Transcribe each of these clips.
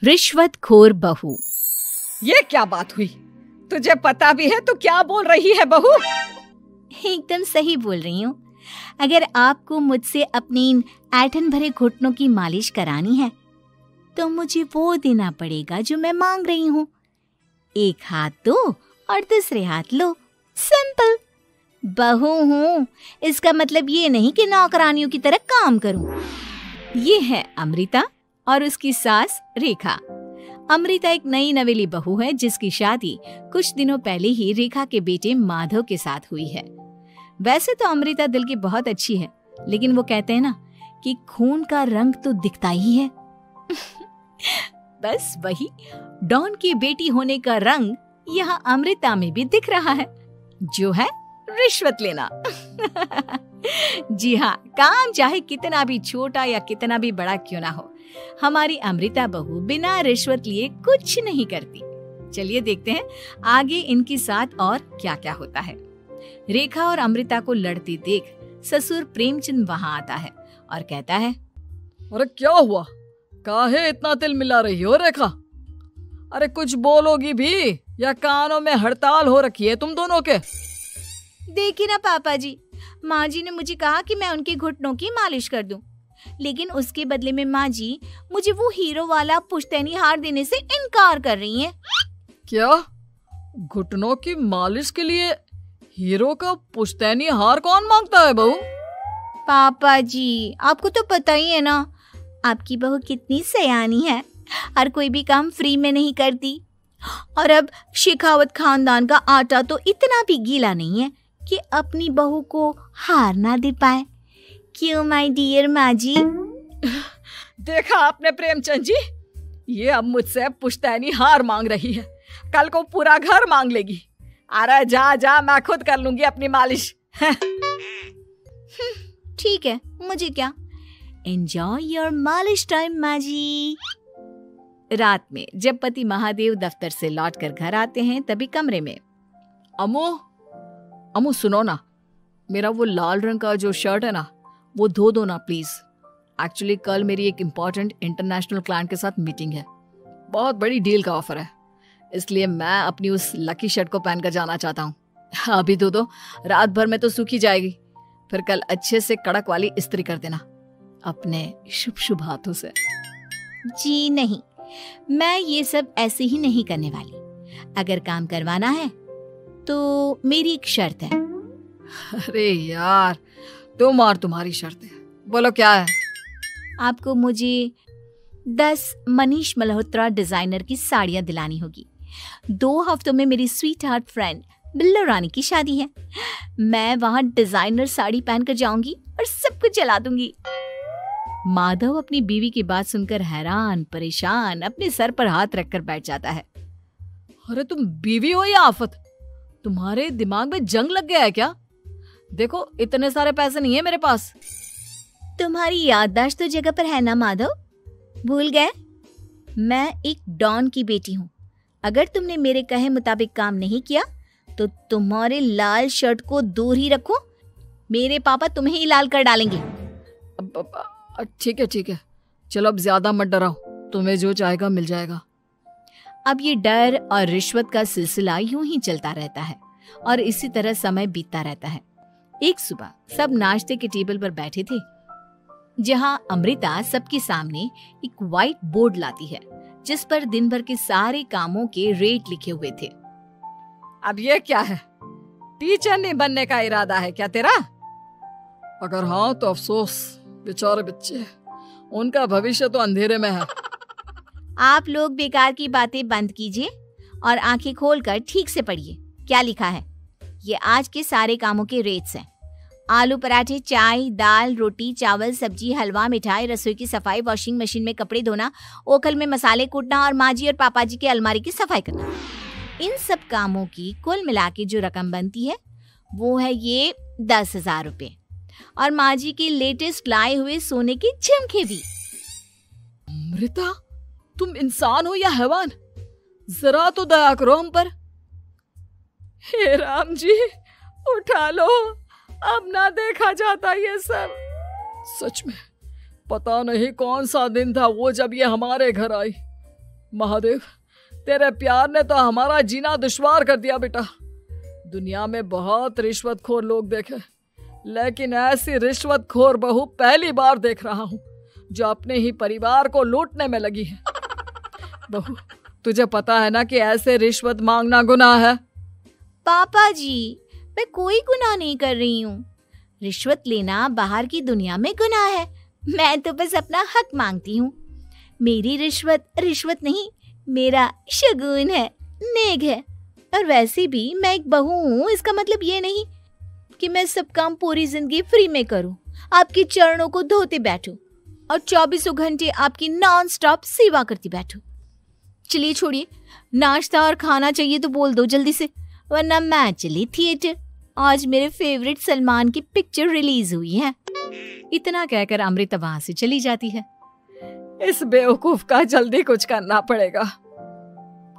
रिश्वतखोर बहू। ये क्या बात हुई? तुझे पता भी है तो क्या बोल रही है बहू? एकदम सही बोल रही हूँ। अगर आपको मुझसे अपने इन ऐंठन भरे घुटनों की मालिश करानी है तो मुझे वो देना पड़ेगा जो मैं मांग रही हूँ। एक हाथ दो और दूसरे हाथ लो, सिंपल। बहू हूँ, इसका मतलब ये नहीं कि नौकरानियों की तरह काम करूँ। ये है अमृता और उसकी सास रेखा। अमृता एक नई नवेली बहू है जिसकी शादी कुछ दिनों पहले ही रेखा के बेटे माधव के साथ हुई है। वैसे तो अमृता दिल की बहुत अच्छी है, लेकिन वो कहते हैं ना कि खून का रंग तो दिखता ही है। बस वही डॉन की बेटी होने का रंग यहाँ अमृता में भी दिख रहा है, जो है रिश्वत लेना। जी हाँ, काम चाहे कितना भी छोटा या कितना भी बड़ा क्यों ना हो, हमारी अमृता बहू बिना रिश्वत लिए कुछ नहीं करती। चलिए देखते हैं आगे इनके साथ और क्या क्या होता है। रेखा और अमृता को लड़ते देख ससुर प्रेमचंद वहां आता है और कहता है, अरे क्या हुआ? काहे इतना तिल मिला रही हो रेखा? अरे कुछ बोलोगी भी या कानों में हड़ताल हो रखी है तुम दोनों के? देखिए ना पापा जी, माँ जी ने मुझे कहा कि मैं उनके घुटनों की मालिश कर दूं, लेकिन उसके बदले में माँ जी मुझे वो हीरो वाला पुश्तैनी हार देने से इनकार कर रही हैं। क्या? घुटनों की मालिश के लिए हीरो का पुश्तैनी हार कौन मांगता है बहू? पापा जी, आपको तो पता ही है ना, आपकी बहू कितनी सयानी है, हर कोई भी काम फ्री में नहीं करती। और अब शेखावत खानदान का आटा तो इतना भी गीला नहीं है कि अपनी बहू को हार ना दे पाए। क्यों माय डियर माँ जी? देखा आपने प्रेमचंद जी, ये अब मुझसे पुश्तैनी हार मांग रही है, कल को पूरा घर मांग लेगी। अरे जा जा, मैं खुद कर लूंगी अपनी मालिश। ठीक है, मुझे क्या। एंजॉय योर मालिश टाइम माँ जी। रात में जब पति महादेव दफ्तर से लौटकर घर आते हैं तभी कमरे में, अमो सुनो ना, मेरा वो लाल रंग का जो शर्ट है ना वो धो दो ना प्लीज। एक्चुअली कल मेरी एक इम्पोर्टेंट इंटरनेशनल क्लाइंट के साथ मीटिंग है, बहुत बड़ी डील का ऑफर है, इसलिए मैं अपनी उस लकी शर्ट को पहनकर जाना चाहता हूँ। अभी धो दो, रात भर में तो सूखी जाएगी, फिर कल अच्छे से कड़क वाली इस्त्री कर देना अपने शुभ शुभ हाथों से। जी नहीं, मैं ये सब ऐसे ही नहीं करने वाली। अगर काम करवाना है तो मेरी एक शर्त है। अरे यार, तुम और तुम्हारी शर्तें, बोलो क्या है? आपको मुझे 10 मनीष मल्होत्रा डिजाइनर की साड़ियां दिलानी होगी। 2 हफ्तों में मेरी स्वीट हार्ट फ्रेंड बिल्लो रानी की शादी है। मैं वहां डिजाइनर साड़ी पहनकर जाऊंगी और सब कुछ जला दूंगी। माधव अपनी बीवी की बात सुनकर हैरान परेशान अपने सर पर हाथ रखकर बैठ जाता है। अरे तुम बीवी हो या आफत? तुम्हारे दिमाग में जंग लग गया है क्या? देखो इतने सारे पैसे नहीं है मेरे पास। तुम्हारी याददाश्त तो जगह पर है ना माधव, भूल गए? मैं एक डॉन की बेटी हूँ। अगर तुमने मेरे कहे मुताबिक काम नहीं किया तो तुम्हारे लाल शर्ट को दूर ही रखो, मेरे पापा तुम्हें ही लाल कर डालेंगे। ठीक है, चलो अब ज्यादा मत डराओ, तुम्हें जो चाहेगा मिल जाएगा। अब ये डर और रिश्वत का सिलसिला यूं ही चलता रहता है और इसी तरह समय बीतता रहता है। एक सुबह सब नाश्ते के टेबल पर बैठे थे, जहां अमृता सबके सामने एक व्हाइट बोर्ड लाती है जिस पर दिन भर के सारे कामों के रेट लिखे हुए थे। अब ये क्या है? टीचर नहीं बनने का इरादा है क्या तेरा? अगर हाँ तो अफसोस, बेचारे बच्चे, उनका भविष्य तो अंधेरे में है। आप लोग बेकार की बातें बंद कीजिए और आंखें खोलकर ठीक से पढ़िए क्या लिखा है। ये आज के सारे कामों के रेट्स हैं। आलू पराठे, चाय, दाल, रोटी, चावल, सब्जी, हलवा, मिठाई, रसोई की सफाई, वॉशिंग मशीन में कपड़े धोना, ओखल में मसाले कूटना और माँ जी और पापा जी के अलमारी की सफाई करना। इन सब कामों की कुल मिला के जो रकम बनती है वो है ये 10,000 रुपए और माँ जी के लेटेस्ट लाए हुए सोने के झुमके भी। अमृता, तुम इंसान हो या हैवान? जरा तो दया करो हम पर। हे राम जी, उठा लो, अब ना देखा जाता ये सब। सच में पता नहीं कौन सा दिन था वो जब ये हमारे घर आई। महादेव, तेरे प्यार ने तो हमारा जीना दुश्वार कर दिया बेटा। दुनिया में बहुत रिश्वतखोर लोग देखे, लेकिन ऐसी रिश्वतखोर बहू पहली बार देख रहा हूँ जो अपने ही परिवार को लूटने में लगी है। बहू, तुझे पता है ना कि ऐसे रिश्वत मांगना गुनाह है। पापा जी, मैं कोई गुनाह नहीं कर रही हूँ। रिश्वत लेना बाहर की दुनिया में गुनाह है। मैं तो बस अपना हक मांगती हूँ। मेरी रिश्वत रिश्वत नहीं, मेरा शगुन है, नेग है। और वैसे भी मैं एक बहू हूँ, इसका मतलब ये नहीं कि मैं सब काम पूरी जिंदगी फ्री में करूँ, आपके चरणों को धोते बैठूं और 24 घंटे आपकी नॉन स्टॉप सेवा करती बैठूं। चलिए छोड़िए, नाश्ता और खाना चाहिए तो बोल दो जल्दी से, वरना मैं चली थिएटर। आज मेरे फेवरेट सलमान की पिक्चर रिलीज हुई है। इतना कहकर अमृता वहां से चली जाती है। इस बेवकूफ का जल्दी कुछ करना पड़ेगा।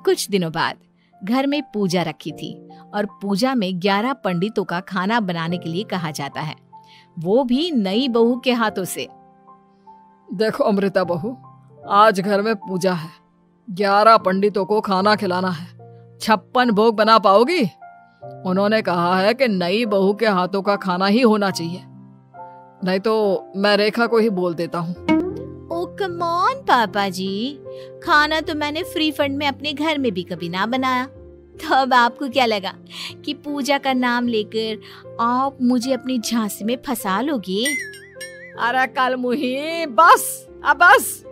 कुछ दिनों बाद घर में पूजा रखी थी और पूजा में 11 पंडितों का खाना बनाने के लिए कहा जाता है, वो भी नई बहू के हाथों से। देखो अमृता बहू, आज घर में पूजा है, 11 पंडितों को खाना खिलाना है। 56 भोग बना पाओगी? उन्होंने कहा है कि नई बहू के हाथों का खाना ही होना चाहिए, नहीं तो मैं रेखा को ही बोल देता हूँ। ओ कम ऑन पापा जी, खाना तो मैंने फ्री फंड में अपने घर में भी कभी ना बनाया, तो अब आपको क्या लगा कि पूजा का नाम लेकर आप मुझे अपनी झांसी में फंसा लोगे? अरे कल मुही, बस अब बस,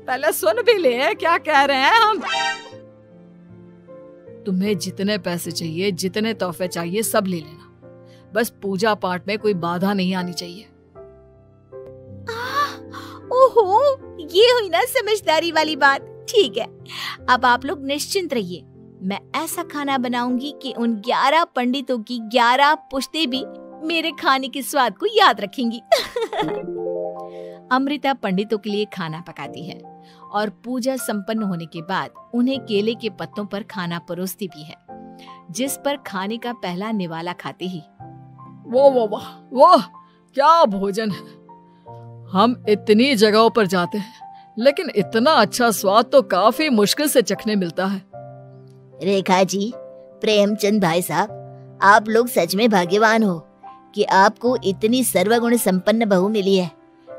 पहले सुन भी ले क्या कह रहे हैं हम। तुम्हें जितने पैसे चाहिए, जितने तोहफे चाहिए, सब ले लेना, बस पूजा पाठ में कोई बाधा नहीं आनी चाहिए। ओहो, ये हुई ना समझदारी वाली बात। ठीक है, अब आप लोग निश्चिंत रहिए, मैं ऐसा खाना बनाऊंगी कि उन 11 पंडितों की 11 पुश्तें भी मेरे खाने के स्वाद को याद रखेंगी। अमृता पंडितों के लिए खाना पकाती है और पूजा संपन्न होने के बाद उन्हें केले के पत्तों पर खाना परोसती भी है, जिस पर खाने का पहला निवाला खाते ही वो क्या भोजन है। हम इतनी जगहों पर जाते हैं, लेकिन इतना अच्छा स्वाद तो काफी मुश्किल से चखने मिलता है। रेखा जी, प्रेमचंद भाई साहब, आप लोग सच में भाग्यवान हो कि आपको इतनी सर्वगुण संपन्न बहू मिली है,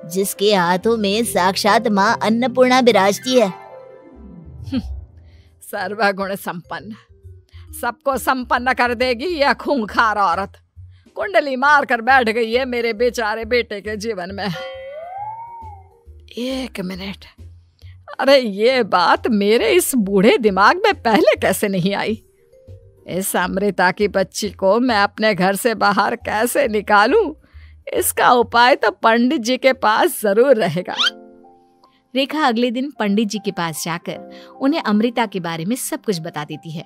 जिसके हाथों में साक्षात माँ अन्नपूर्णा विराजती है। सर्वगुण संपन्न, सबको संपन्न कर देगी यह खूंखार औरत। कुंडली मार कर बैठ गई है मेरे बेचारे बेटे के जीवन में। एक मिनट, अरे ये बात मेरे इस बूढ़े दिमाग में पहले कैसे नहीं आई? इस अमृता की बच्ची को मैं अपने घर से बाहर कैसे निकालूं? इसका उपाय तो पंडित जी के पास जरूर रहेगा। रेखा अगले दिन पंडित जी के पास जाकर उन्हें अमृता के बारे में सब कुछ बता देती है,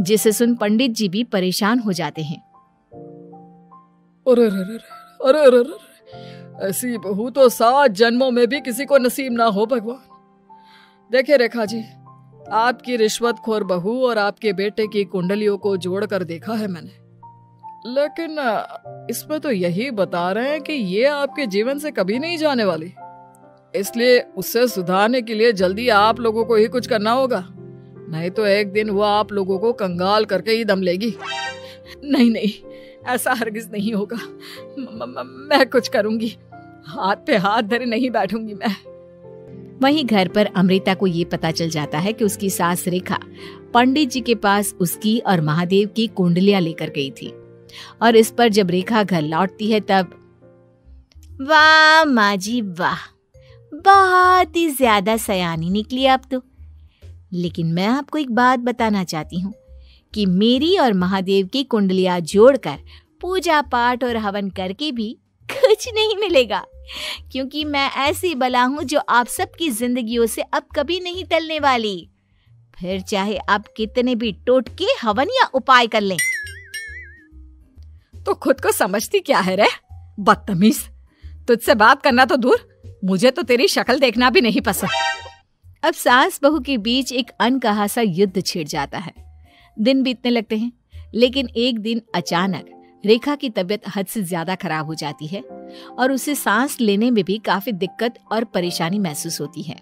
जिसे सुन पंडित जी भी परेशान हो जाते हैं। अरे, ऐसी बहू तो 7 जन्मों में भी किसी को नसीब ना हो भगवान। देखिए रेखा जी, आपकी रिश्वतखोर बहू और आपके बेटे की कुंडलियों को जोड़कर देखा है मैंने, लेकिन इसमें तो यही बता रहे हैं कि ये आपके जीवन से कभी नहीं जाने वाली। इसलिए उससे सुधारने के लिए जल्दी आप लोगों को ही कुछ करना होगा, नहीं तो एक दिन वो आप लोगों को कंगाल करके ही दम लेगी। नहीं, ऐसा हरगिज नहीं होगा। मैं कुछ करूंगी, हाथ पे हाथ धरे नहीं बैठूंगी मैं। वहीं घर पर अमृता को ये पता चल जाता है कि उसकी सास रेखा पंडित जी के पास उसकी और महादेव की कुंडलियां लेकर गई थी, और इस पर जब रेखा घर लौटती है तब वाह माँ जी वाह, बहुत ही ज्यादा सयानी निकली आप तो। लेकिन मैं आपको एक बात बताना चाहती हूँ कि मेरी और महादेव की कुंडलियां जोड़कर पूजा पाठ और हवन करके भी कुछ नहीं मिलेगा, क्योंकि मैं ऐसी बला हूं जो आप सबकी जिंदगियों से अब कभी नहीं टलने वाली। फिर चाहे आप कितने भी टोटके हवन या उपाय कर लें। तो खुद को समझती क्या है रे बदतमीज। तुझसे बात करना तो दूर, मुझे तो तेरी शक्ल देखना भी नहीं पसंद। अब सास बहू के बीच एक अनकहा सा युद्ध छिड़ जाता है। दिन बीतने लगते हैं, लेकिन एक दिन अचानक रेखा की तबीयत हद से ज्यादा खराब हो जाती है और उसे सांस लेने में भी काफी दिक्कत और परेशानी महसूस होती है।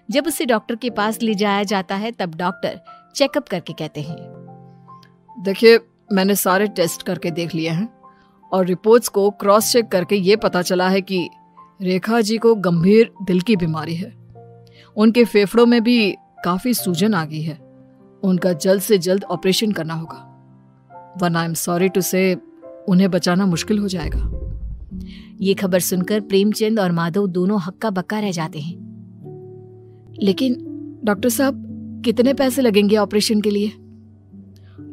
जब उसे डॉक्टर के पास ले जाया जाता है तब डॉक्टर चेकअप करके कहते हैं, देखिए, मैंने सारे टेस्ट करके देख लिए हैं और रिपोर्ट्स को क्रॉस चेक करके ये पता चला है कि रेखा जी को गंभीर दिल की बीमारी है। उनके फेफड़ों में भी काफी सूजन आ गई है। उनका जल्द से जल्द ऑपरेशन करना होगा, वरना आई एम सॉरी टू से उन्हें बचाना मुश्किल हो जाएगा। ये खबर सुनकर प्रेमचंद और माधव दोनों हक्का बक्का रह जाते हैं। लेकिन डॉक्टर साहब, कितने पैसे लगेंगे ऑपरेशन के लिए?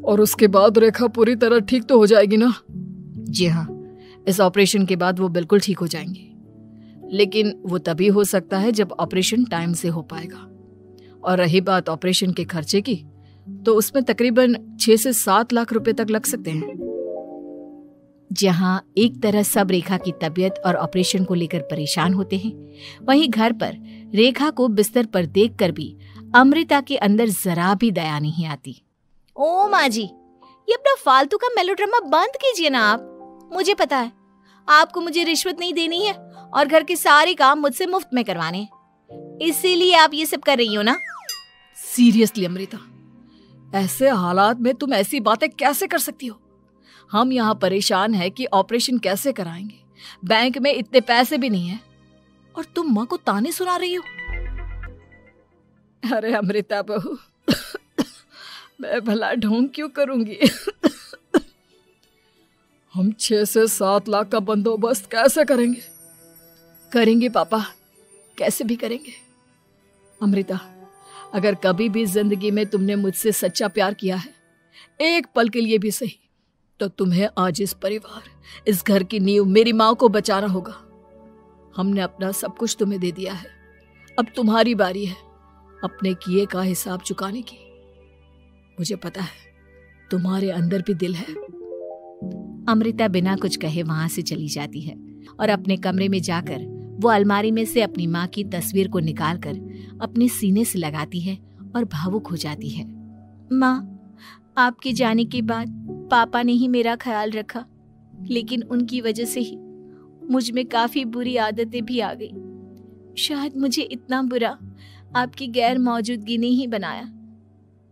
और उसके बाद रेखा पूरी तरह ठीक तो हो जाएगी ना? जी हाँ, इस ऑपरेशन के बाद वो बिल्कुल ठीक हो जाएंगे, लेकिन वो तभी हो सकता है जब ऑपरेशन टाइम से हो पाएगा। और रही बात ऑपरेशन के खर्चे की, तो उसमें तकरीबन 6 से 7 लाख रुपए तक लग सकते हैं। जहां एक तरह सब रेखा की तबीयत और ऑपरेशन को लेकर परेशान होते हैं, वहीं घर पर रेखा को बिस्तर पर देखकर भी अमृता के अंदर जरा भी दया नहीं आती। ओ माँ जी, ये अपना फालतू का मेलोड्रामा बंद कीजिए ना आप। मुझे पता है आपको मुझे रिश्वत नहीं देनी है और घर के सारे काम मुझसे मुफ्त में करवाने हैं, इसीलिए आप ये सब कर रही हो ना। सीरियसली अमृता, ऐसे हालात में तुम ऐसी बातें कैसे कर सकती हो? हम यहाँ परेशान हैं कि ऑपरेशन कैसे कराएंगे, बैंक में इतने पैसे भी नहीं है, और तुम माँ को ताने सुना रही हो। अरे अमृता बहू, मैं भला ढोंग क्यों करूंगी? हम 6 से 7 लाख का बंदोबस्त कैसे करेंगे? करेंगे पापा, कैसे भी करेंगे। अमृता, अगर कभी भी जिंदगी में तुमने मुझसे सच्चा प्यार किया है, एक पल के लिए भी सही, तो तुम्हें आज इस परिवार, इस घर की नींव, मेरी माँ को बचाना होगा। हमने अपना सब कुछ तुम्हें दे दिया है, अब तुम्हारी बारी है अपने किए का हिसाब चुकाने की। मुझे पता है तुम्हारे अंदर भी दिल है। अमृता बिना कुछ कहे वहां से चली जाती है और अपने कमरे में जाकर वो अलमारी में से अपनी माँ की तस्वीर को निकालकर अपने सीने से लगाती है और भावुक हो जाती है। माँ, आपके जाने के बाद पापा ने ही मेरा ख्याल रखा, लेकिन उनकी वजह से ही मुझ में काफी बुरी आदतें भी आ गई। शायद मुझे इतना बुरा आपकी गैर मौजूदगी ने ही बनाया।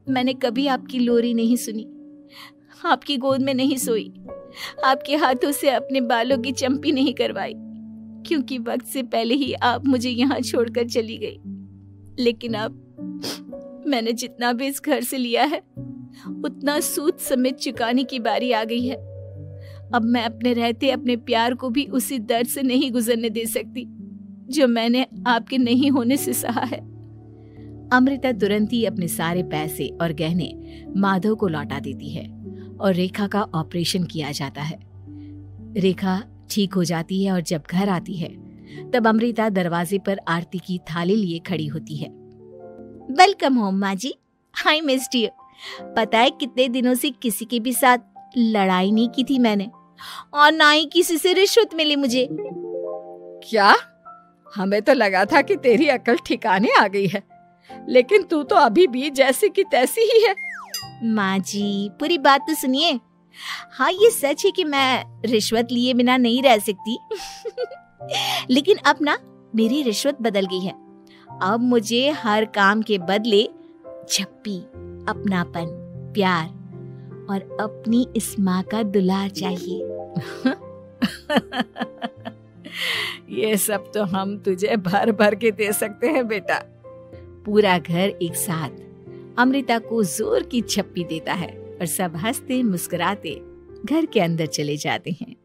मैंने कभी आपकी लोरी नहीं सुनी, आपकी गोद में नहीं सोई, आपके हाथों से अपने बालों की चंपी नहीं करवाई, क्योंकि वक्त से पहले ही आप मुझे यहाँ छोड़कर चली गई। लेकिन अब मैंने जितना भी इस घर से लिया है, उतना सूद समेत चुकाने की बारी आ गई है। अब मैं अपने रहते अपने प्यार को भी उसी दर्द से नहीं गुजरने दे सकती जो मैंने आपके नहीं होने से सहा है। अमृता तुरंत ही अपने सारे पैसे और गहने माधव को लौटा देती है और रेखा का ऑपरेशन किया जाता है। रेखा ठीक हो जाती है और जब घर आती है तब अमृता दरवाजे पर आरती की थाली लिए खड़ी होती है। वेलकम होम माँ जी, आई मिस्ड यू। पता है कितने दिनों से किसी के भी साथ लड़ाई नहीं की थी मैंने, और ना ही किसी से रिश्वत मिली मुझे। क्या? हमें तो लगा था कि तेरी अकल ठिकाने आ गई है, लेकिन तू तो अभी भी जैसी की तैसी ही है। माँ जी, पूरी बात तो सुनिए। हाँ, ये सच है कि मैं रिश्वत लिए बिना नहीं रह सकती लेकिन अब ना मेरी रिश्वत बदल गई है। अब मुझे हर काम के बदले झप्पी, अपनापन, प्यार और अपनी इस माँ का दुलार चाहिए। ये सब तो हम तुझे भर भर के दे सकते हैं बेटा। पूरा घर एक साथ अमृता को जोर की झप्पी देता है और सब हंसते मुस्कुराते घर के अंदर चले जाते हैं।